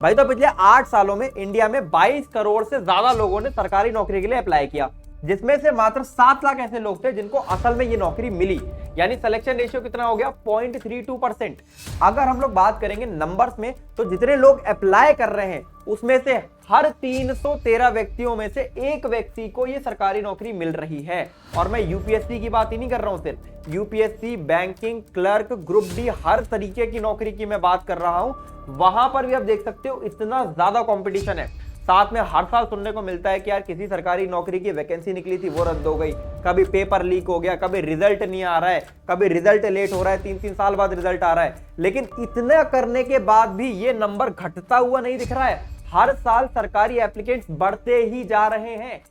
भाई तो पिछले 8 सालों में इंडिया में 22 करोड़ से ज्यादा लोगों ने सरकारी नौकरी के लिए अप्लाई किया, जिसमें से मात्र 7 लाख ऐसे लोग थे जिनको असल में ये नौकरी मिली। यानी सिलेक्शन रेशियो कितना हो गया? 0.32%। अगर हम लोग बात करेंगे नंबर्स में, तो जितने लोग अप्लाई कर रहे हैं उसमें से हर 313 व्यक्तियों में से एक व्यक्ति को ये सरकारी नौकरी मिल रही है। और मैं यूपीएससी की बात ही नहीं कर रहा हूं, सिर्फ UPSC, banking, clerk, group D, हर तरीके की नौकरी की मैं बात कर रहा हूं। वहां पर भी आप देख सकते हो इतना ज्यादा कंपटीशन है। साथ में हर साल सुनने को मिलता है कि यार किसी सरकारी नौकरी की वैकेंसी निकली थी वो रद्द हो गई, कभी पेपर लीक हो गया, कभी रिजल्ट नहीं आ रहा है, कभी रिजल्ट लेट हो रहा है, 3-3 साल बाद रिजल्ट आ रहा है। लेकिन इतना करने के बाद भी ये नंबर घटता हुआ नहीं दिख रहा है। हर साल सरकारी एप्लीकेंट्स बढ़ते ही जा रहे हैं।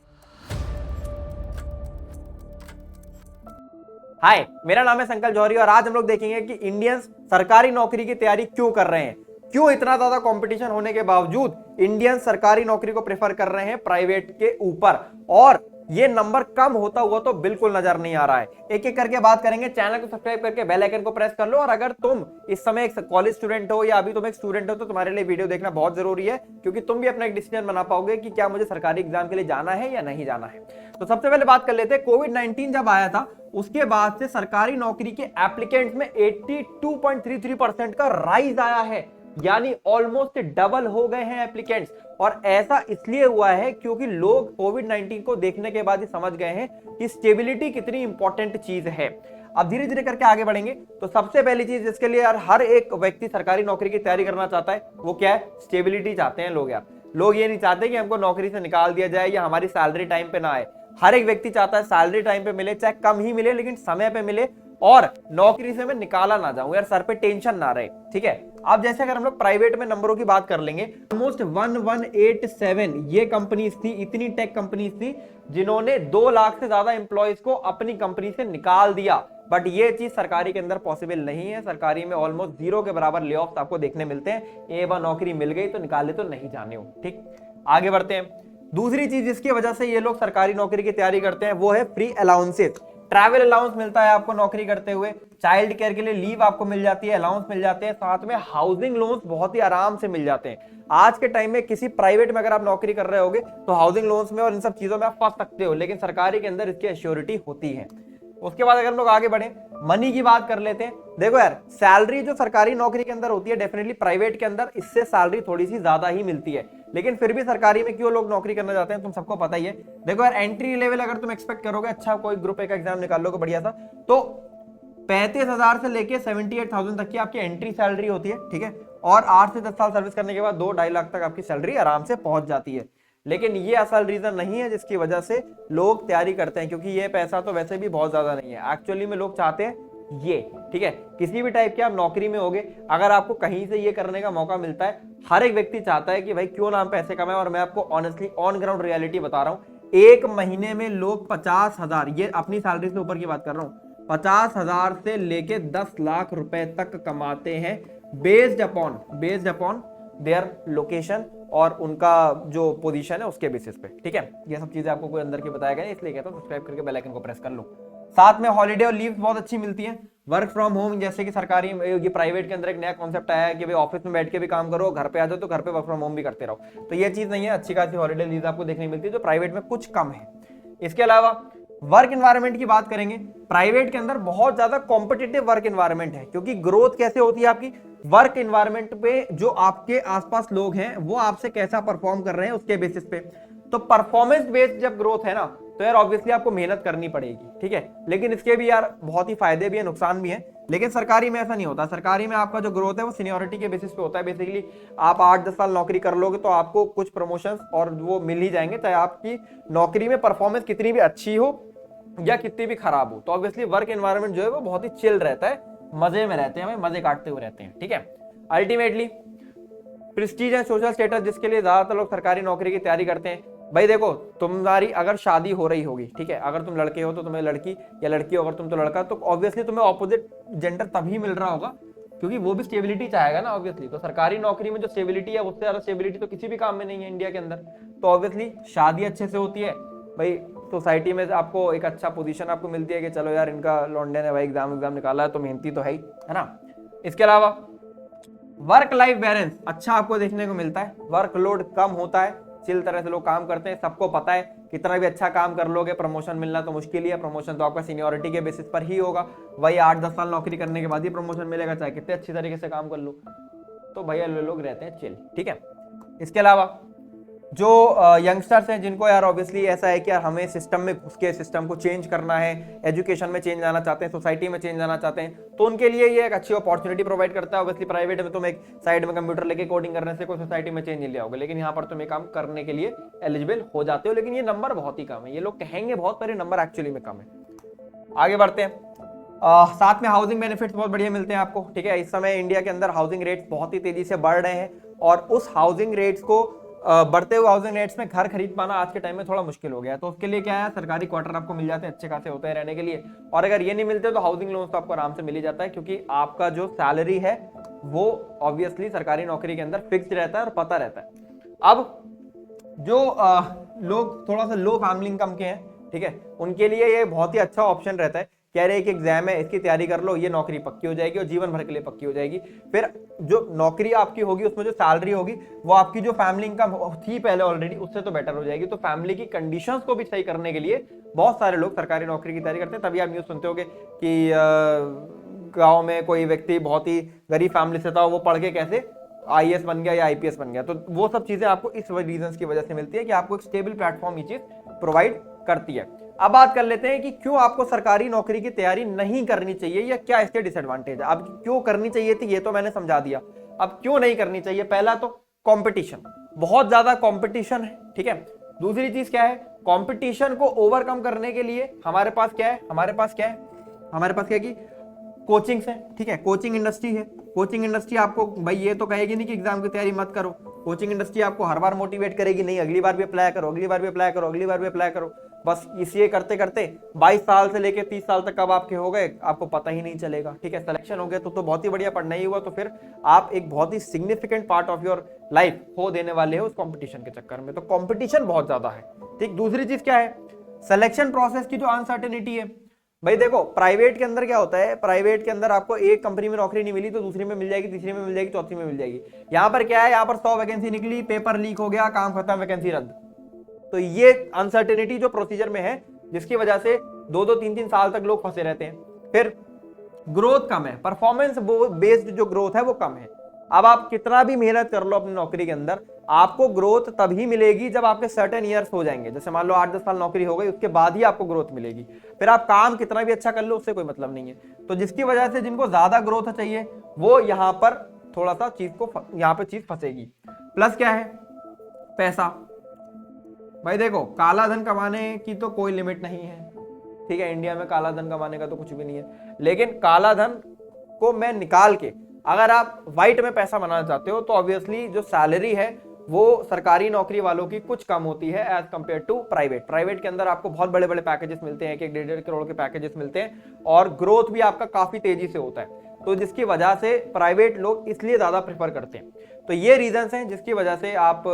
हाय, मेरा नाम है संकल्प जौहरी और आज हम लोग देखेंगे कि इंडियंस सरकारी नौकरी की तैयारी क्यों कर रहे हैं, क्यों इतना ज्यादा कंपटीशन होने के बावजूद इंडियंस सरकारी नौकरी को प्रेफर कर रहे हैं प्राइवेट के ऊपर, और ये नंबर कम होता हुआ तो बिल्कुल नजर नहीं आ रहा है। एक एक करके बात करेंगे। चैनल को सब्सक्राइब करके बेल आइकन को प्रेस कर लो। और अगर तुम इस समय एक कॉलेज स्टूडेंट हो या अभी तुम एक स्टूडेंट हो तो तुम्हारे लिए वीडियो देखना बहुत जरूरी है, क्योंकि तुम भी अपना एक डिसीजन बना पाओगे कि क्या मुझे सरकारी एग्जाम के लिए जाना है या नहीं जाना है। तो सबसे पहले बात कर लेते हैं, कोविड-19 जब आया था उसके बाद से सरकारी नौकरी के एप्लीकेंट्स में 82.33% का राइज आया है, यानी ऑलमोस्ट डबल हो गए हैं एप्लीकेंट्स। और ऐसा इसलिए हुआ है क्योंकि लोग कोविड-19 को देखने के बाद ही समझ गए हैं कि स्टेबिलिटी कितनी इंपॉर्टेंट चीज है। अब धीरे धीरे करके आगे बढ़ेंगे। तो सबसे पहली चीज जिसके लिए यार हर एक व्यक्ति सरकारी नौकरी की तैयारी करना चाहता है वो क्या है? स्टेबिलिटी चाहते हैं लोग। यार लोग ये नहीं चाहते कि हमको नौकरी से निकाल दिया जाए या हमारी सैलरी टाइम पे ना आए। हर एक व्यक्ति चाहता है सैलरी टाइम पे मिले, चाहे कम ही मिले लेकिन समय पे मिले, और नौकरी से मैं निकाला ना जाऊं, यार सर पे टेंशन ना रहे। ठीक है। अब जैसे अगर हम लोग प्राइवेट में नंबरों की बात कर लेंगे, ऑलमोस्ट 1187 ये कंपनीज थी, इतनी टेक कंपनीज थी जिन्होंने 2 लाख से ज्यादा एम्प्लॉयज को अपनी कंपनी से निकाल दिया। बट ये चीज सरकारी के अंदर पॉसिबल नहीं है। सरकारी में ऑलमोस्ट 0 के बराबर ले ऑफ आपको देखने मिलते हैं। एक बार नौकरी मिल गई तो निकाले तो नहीं जाने हो। ठीक, आगे बढ़ते हैं। दूसरी चीज जिसकी वजह से ये लोग सरकारी नौकरी की तैयारी करते हैं वो है फ्री अलाउंसेस। ट्रैवल अलाउंस मिलता है आपको नौकरी करते हुए, चाइल्ड केयर के लिए लीव आपको मिल जाती है, अलाउंस मिल जाते हैं, साथ में हाउसिंग लोन्स बहुत ही आराम से मिल जाते हैं। आज के टाइम में किसी प्राइवेट में अगर आप नौकरी कर रहे होगे तो हाउसिंग लोन्स में और इन सब चीजों में आप फंस सकते हो, लेकिन सरकारी के अंदर इसकी एश्योरिटी होती है। उसके बाद अगर हम लोग आगे बढ़े, मनी की बात कर लेते हैं। देखो यार, सैलरी जो सरकारी नौकरी के अंदर होती है डेफिनेटली प्राइवेट के अंदर इससे सैलरी थोड़ी सी ज्यादा ही मिलती है, लेकिन फिर भी सरकारी में क्यों लोग नौकरी करना चाहते हैं तुम सबको पता ही है। देखो यार, एंट्री लेवल अगर तुम एक्सपेक्ट करोगे, अच्छा कोई ग्रुप ए का एग्जाम निकाल लोगे बढ़िया सा, तो 35,000 से लेके 78,000 तक की आपकी एंट्री सैलरी होती है। ठीक है। और 8 से 10 साल सर्विस करने के बाद 2-2.5 लाख तक आपकी सैलरी आराम से पहुंच जाती है। लेकिन ये असल रीजन नहीं है जिसकी वजह से लोग तैयारी करते हैं, क्योंकि ये पैसा तो वैसे भी बहुत ज्यादा नहीं है। एक्चुअली में लोग चाहते हैं ये, ठीक है, किसी भी टाइप के आप नौकरी में होगे, अगर आपको कहीं से ये करने का मौका मिलता है, हर एक व्यक्ति चाहता है कि भाई क्यों ना हम पैसे कमाएं। और मैं आपको ऑनेस्टली ऑन ग्राउंड रियलिटी बता रहा हूं, एक महीने में लोग 50,000, ये अपनी सैलरी से ऊपर की बात कर रहा हूं, 50,000 से लेके 10 लाख रुपए तक कमाते हैं, बेस्ड अपॉन देयर लोकेशन और उनका जो पोजीशन है उसके बेसिस पे। ठीक है। ये सब चीजें आपको कोई अंदर की बताया गया है, इसलिए कहता हूं सब्सक्राइब करके बेल आइकन को प्रेस कर लो। साथ में हॉलीडे और लीव बहुत अच्छी मिलती है। वर्क फ्रॉम होम, जैसे कि सरकारी ये प्राइवेट के अंदर एक नया कॉन्सेप्ट आया है कि भाई ऑफिस में बैठ के भी काम करो, घर पे आ जाओ तो घर पे वर्क फ्रॉम होम भी करते रहो। तो ये चीज नहीं है, अच्छी खासी हॉलीडे लीव आपको देखने मिलती है जो प्राइवेट में कुछ कम है। इसके अलावा वर्क एनवायरनमेंट की बात करेंगे, प्राइवेट के अंदर बहुत ज्यादा कॉम्पिटिटिव वर्क एनवायरनमेंट है, क्योंकि ग्रोथ कैसे होती है आपकी वर्क एनवायरनमेंट पे, जो आपके आसपास लोग हैं वो आपसे कैसा परफॉर्म कर रहे हैं उसके बेसिस पे। तो परफॉर्मेंस बेस्ड जब ग्रोथ है ना, तो यार ऑब्वियसली आपको मेहनत करनी पड़ेगी। ठीक है। लेकिन इसके भी यार बहुत ही फायदे भी है, नुकसान भी है। लेकिन सरकारी में ऐसा नहीं होता। सरकारी में आपका जो ग्रोथ है वो सीनियरिटी के बेसिस पे होता है। बेसिकली आप 8-10 साल नौकरी कर लोगे तो आपको कुछ प्रमोशंस और वो मिल ही जाएंगे, चाहे आपकी नौकरी में परफॉर्मेंस कितनी भी अच्छी हो या कितनी भी खराब हो। तो ऑब्वियसली वर्क एनवायरनमेंट जो है वो बहुत ही चिल रहता है, मजे में रहते हैं, मजे काटते हुए रहते हैं। ठीक है। Ultimately Prestige and social status जिसके लिए ज्यादातर लोग सरकारी नौकरी की तैयारी करते हैं। भाई देखो, तुम्हारी अगर शादी हो रही होगी, ठीक है, अगर तुम लड़के हो तो तुम्हें लड़की, या लड़की हो अगर तुम तो लड़का, तो ऑब्वियसली तुम्हें ऑपोजिट जेंडर तभी मिल रहा होगा क्योंकि वो भी स्टेबिलिटी चाहेगा ना ऑब्वियसली। तो सरकारी नौकरी में जो स्टेबिलिटी है उससे ज्यादा स्टेबिलिटी तो किसी भी काम में नहीं है इंडिया के अंदर। तो ऑब्वियसली शादी अच्छे से होती है, भाई सोसाइटी में आपको एक अच्छा पोजीशन आपको मिलती है कि चलो यार इनका लौंडे ने भाई एग्जाम निकाला है तो मेहनती तो है ही, है ना। इसके अलावा वर्क लाइफ बैलेंस अच्छा आपको देखने को मिलता है, वर्कलोड कम होता है, चिल तरह से लोग काम करते हैं। सबको पता है कितना भी अच्छा काम कर लोगे प्रमोशन मिलना तो मुश्किल ही है, प्रमोशन तो आपका सीनियरिटी के बेसिस पर ही होगा। वही 8-10 साल नौकरी करने के बाद ही प्रमोशन मिलेगा, चाहे कितने अच्छी तरीके से काम कर लो। तो भैया लोग रहते हैं चिल, ठीक है। इसके अलावा जो यंगस्टर्स हैं जिनको यार ऑब्वियसली ऐसा है कि यार हमें सिस्टम में घुस के सिस्टम को चेंज करना है, एजुकेशन में चेंज लाना चाहते हैं, सोसाइटी में चेंज लाना चाहते हैं, तो उनके लिए ये एक अच्छी अपॉर्चुनिटी प्रोवाइड करता है। ऑब्वियसली प्राइवेट में तुम एक साइड में कंप्यूटर लेके कोडिंग करने से कोई सोसाइटी में चेंज नहीं ले आओगे, लेकिन यहाँ पर तुम ये काम करने के लिए एलिजिबल हो जाते हो। लेकिन ये नंबर बहुत ही कम है, ये लोग कहेंगे बहुत पर ये नंबर एक्चुअली में कम है। आगे बढ़ते हैं। साथ में हाउसिंग बेनिफिट्स बहुत बढ़िया मिलते हैं आपको, ठीक है। इस समय इंडिया के अंदर हाउसिंग रेट्स बहुत ही तेजी से बढ़ रहे हैं और उस हाउसिंग रेट्स को बढ़ते हुए हाउसिंग रेट्स में घर खरीद पाना आज के टाइम में थोड़ा मुश्किल हो गया है। तो उसके लिए क्या है, सरकारी क्वार्टर आपको मिल जाते हैं, अच्छे खासे होते हैं रहने के लिए। और अगर ये नहीं मिलते तो हाउसिंग लोन तो आपको आराम से मिल ही जाता है, क्योंकि आपका जो सैलरी है वो ऑब्वियसली सरकारी नौकरी के अंदर फिक्स्ड रहता है और पता रहता है। अब जो लोग थोड़ा सा लो फैमिली इनकम के हैं, ठीक है, उनके लिए ये बहुत ही अच्छा ऑप्शन रहता है। कह रहे एक एग्जाम है, इसकी तैयारी कर लो, ये नौकरी पक्की हो जाएगी और जीवन भर के लिए पक्की हो जाएगी। फिर जो नौकरी आपकी होगी उसमें जो सैलरी होगी वो आपकी जो फैमिली इनकम थी पहले ऑलरेडी उससे तो बेटर हो जाएगी। तो फैमिली की कंडीशंस को भी सही करने के लिए बहुत सारे लोग सरकारी नौकरी की तैयारी करते हैं। तभी आप न्यूज सुनते होगे कि गाँव में कोई व्यक्ति बहुत ही गरीब फैमिली से था, वो पढ़ के कैसे IAS बन गया या IPS बन गया। तो वो सब चीजें आपको इस रीजन की वजह से मिलती है कि आपको एक स्टेबल प्लेटफॉर्म ये चीज प्रोवाइड करती है। अब बात कर लेते हैं कि क्यों आपको सरकारी नौकरी की तैयारी नहीं करनी चाहिए या क्या इसके डिसएडवांटेज है। अब क्यों करनी चाहिए थी ये तो मैंने समझा दिया, अब क्यों नहीं करनी चाहिए। पहला तो कंपटीशन, बहुत ज्यादा कंपटीशन है, ठीक है। दूसरी चीज क्या है, कंपटीशन को ओवरकम करने के लिए हमारे पास क्या है, हमारे पास क्या है कि कोचिंग्स है, ठीक है, कोचिंग इंडस्ट्री है। कोचिंग इंडस्ट्री आपको भाई ये तो कहेगी नहीं कि एग्जाम की तैयारी मत करो, कोचिंग इंडस्ट्री आपको हर बार मोटिवेट करेगी, नहीं अगली बार भी अप्लाई करो, अगली बार भी अप्लाई करो, अगली बार भी अप्लाई करो। बस इसी करते करते 22 साल से लेके 30 साल तक कब आपके हो गए आपको पता ही नहीं चलेगा, ठीक है। सिलेक्शन हो गया तो बहुत ही बढ़िया, पढ़ना ही हुआ तो फिर आप एक बहुत ही significant part of your life खो देने वाले हो उस कंपटीशन के चक्कर में। तो कंपटीशन बहुत ज्यादा है, ठीक। दूसरी चीज क्या है, सिलेक्शन प्रोसेस की जो अनसर्टेनिटी है। भाई देखो प्राइवेट के अंदर क्या होता है, प्राइवेट के अंदर आपको एक कंपनी में नौकरी नहीं मिली तो दूसरी में मिल जाएगी, तीसरी में मिल जाएगी, चौथी में मिल जाएगी। यहाँ पर क्या है, यहाँ पर 100 वैकेंसी निकली, पेपर लीक हो गया, काम खत्म, वैकेंसी रद्द। तो ये अनसर्टेनिटी जो प्रोसीजर में है जिसकी वजह से 2-2, 3-3 साल तक लोग फंसे रहते हैं। फिर ग्रोथ कम है, परफॉर्मेंस बेस्ड जो ग्रोथ है वो कम है। अब आप कितना भी मेहनत कर लो अपनी नौकरी के अंदर, आपको ग्रोथ तभी मिलेगी जब आपके सर्टेन ईयर्स हो जाएंगे। जैसे मान लो 8-10 साल नौकरी हो गई, उसके बाद ही आपको ग्रोथ मिलेगी। फिर आप काम कितना भी अच्छा कर लो उससे कोई मतलब नहीं है। तो जिसकी वजह से जिनको ज्यादा ग्रोथ चाहिए वो यहाँ पर थोड़ा सा चीज को यहाँ पे चीज फंसेगी। प्लस क्या है, पैसा। भाई देखो काला धन कमाने की तो कोई लिमिट नहीं है, ठीक है। इंडिया में काला धन कमाने का तो कुछ भी नहीं है, लेकिन काला धन को मैं निकाल के अगर आप व्हाइट में पैसा बनाना चाहते हो तो ऑब्वियसली जो सैलरी है वो सरकारी नौकरी वालों की कुछ कम होती है as compared to private. Private के अंदर आपको बहुत बड़े बड़े पैकेजेस मिलते हैं, 1-1.5 करोड़ के पैकेजेस मिलते हैं और ग्रोथ भी आपका काफी तेजी से होता है। तो जिसकी वजह से प्राइवेट लोग इसलिए ज्यादा प्रेफर करते हैं। तो ये रीजंस हैं जिसकी वजह से आप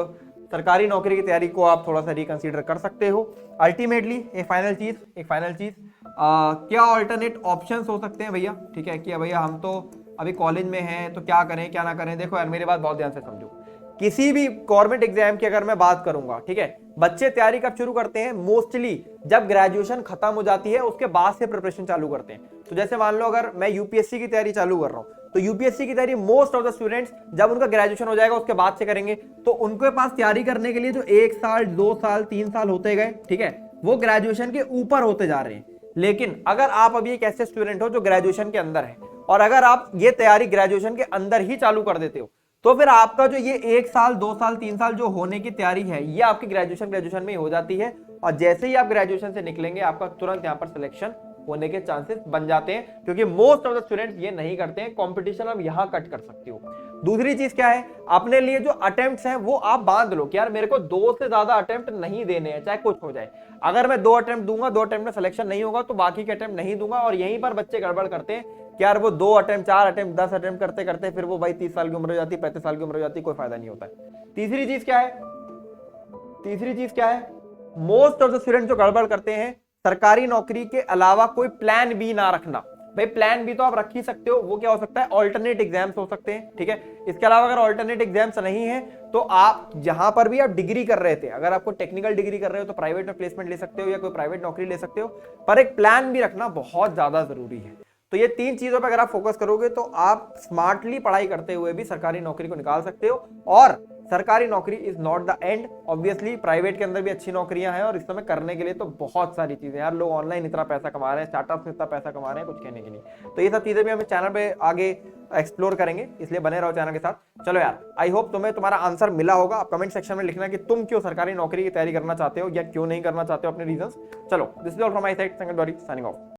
सरकारी नौकरी की तैयारी को आप थोड़ा सा रिकंसीडर कर सकते हो। अल्टीमेटली एक फाइनल चीज क्या ऑल्टरनेट ऑप्शंस हो सकते हैं भैया, ठीक है, कि भैया हम तो अभी कॉलेज में हैं तो क्या करें क्या ना करें। देखो यार मेरी बात बहुत ध्यान से समझो, किसी भी गवर्नमेंट एग्जाम की अगर मैं बात करूंगा, ठीक है, बच्चे तैयारी कब शुरू करते हैं, मोस्टली जब ग्रेजुएशन खत्म हो जाती है उसके बाद से प्रिपरेशन चालू करते हैं। तो जैसे मान लो अगर मैं यूपीएससी की तैयारी चालू कर रहा हूं तो यूपीएससी की तैयारी मोस्ट ऑफ द स्टूडेंट्स जब उनका ग्रेजुएशन हो जाएगा उसके बाद से करेंगे। तो उनके पास तैयारी करने के लिए जो 1 साल 2 साल 3 साल होते गए, ठीक है, वो ग्रेजुएशन के ऊपर होते जा रहे हैं। लेकिन अगर आप अभी एक ऐसे स्टूडेंट हो जो ग्रेजुएशन के अंदर है और अगर आप ये तैयारी ग्रेजुएशन के अंदर ही चालू कर देते हो तो फिर आपका जो ये 1 साल 2 साल 3 साल जो होने की तैयारी है ये आपकी ग्रेजुएशन में ही हो जाती है। और जैसे ही आप ग्रेजुएशन से निकलेंगे आपका तुरंत यहाँ पर सिलेक्शन होने के चांसेस बन जाते हैं, क्योंकि मोस्ट ऑफ द स्टूडेंट्स ये नहीं करते हैं। कंपटीशन आप यहाँ कट कर सकते हो। दूसरी चीज क्या है, अपने लिए जो अटेम्प्ट्स हैं वो आप बांध लो कि यार मेरे को 2 से ज्यादा अटेम्प्ट नहीं देने हैं, चाहे कुछ हो जाए। अगर मैं 2 अटेम्प्ट दूंगा, 2 अटेम्प्ट में सिलेक्शन नहीं होगा तो बाकी के अटेम्प्ट नहीं दूंगा। और यहीं पर बच्चे गड़बड़ करते हैं कि यार वो 2 अटेम्प्ट 4 अटेम्प्ट 10 अटेम्प्ट करते करते फिर वो भाई 30 साल की उम्र हो जाती, 35 साल की उम्र हो जाती, कोई फायदा नहीं होता है। तीसरी चीज क्या है, मोस्ट ऑफ द स्टूडेंट जो गड़बड़ करते हैं सरकारी नौकरी के अलावा कोई प्लान बी ना रखना। भाई प्लान भी तो आप रख ही सकते हो, वो क्या हो सकता है, ऑल्टरनेट एग्जाम्स हो सकते हैं, ठीक है। इसके अलावा अगर ऑल्टरनेट एग्जाम्स नहीं है तो आप जहां पर भी आप डिग्री कर रहे थे, अगर आपको टेक्निकल डिग्री कर रहे हो तो प्राइवेट में प्लेसमेंट ले सकते हो या कोई प्राइवेट नौकरी ले सकते हो, पर एक प्लान भी रखना बहुत ज्यादा जरूरी है। तो ये 3 चीजों पर अगर आप फोकस करोगे तो आप स्मार्टली पढ़ाई करते हुए भी सरकारी नौकरी को निकाल सकते हो। और सरकारी नौकरी is not the end, obviously private के अंदर भी अच्छी नौकरियां हैं और इस समय करने के लिए तो बहुत सारी चीजें यार, लोग ऑनलाइन इतना पैसा कमा रहे हैं, स्टार्टअप में इतना पैसा कमा रहे हैं, कुछ कहने के नहीं। तो ये सब चीजें भी हम चैनल पे आगे एक्सप्लोर करेंगे, इसलिए बने रहो चैनल के साथ। चलो यार, आई होप तुम्हें तुम्हारा आंसर मिला होगा। आप कमेंट सेक्शन में लिखना कि तुम क्यों सरकारी नौकरी की तैयारी करना चाहते हो या क्यों नहीं करना चाहते हो, अपने रीजंस। चलो, this is all from my side, संगत गौरी साइनिंग ऑफ।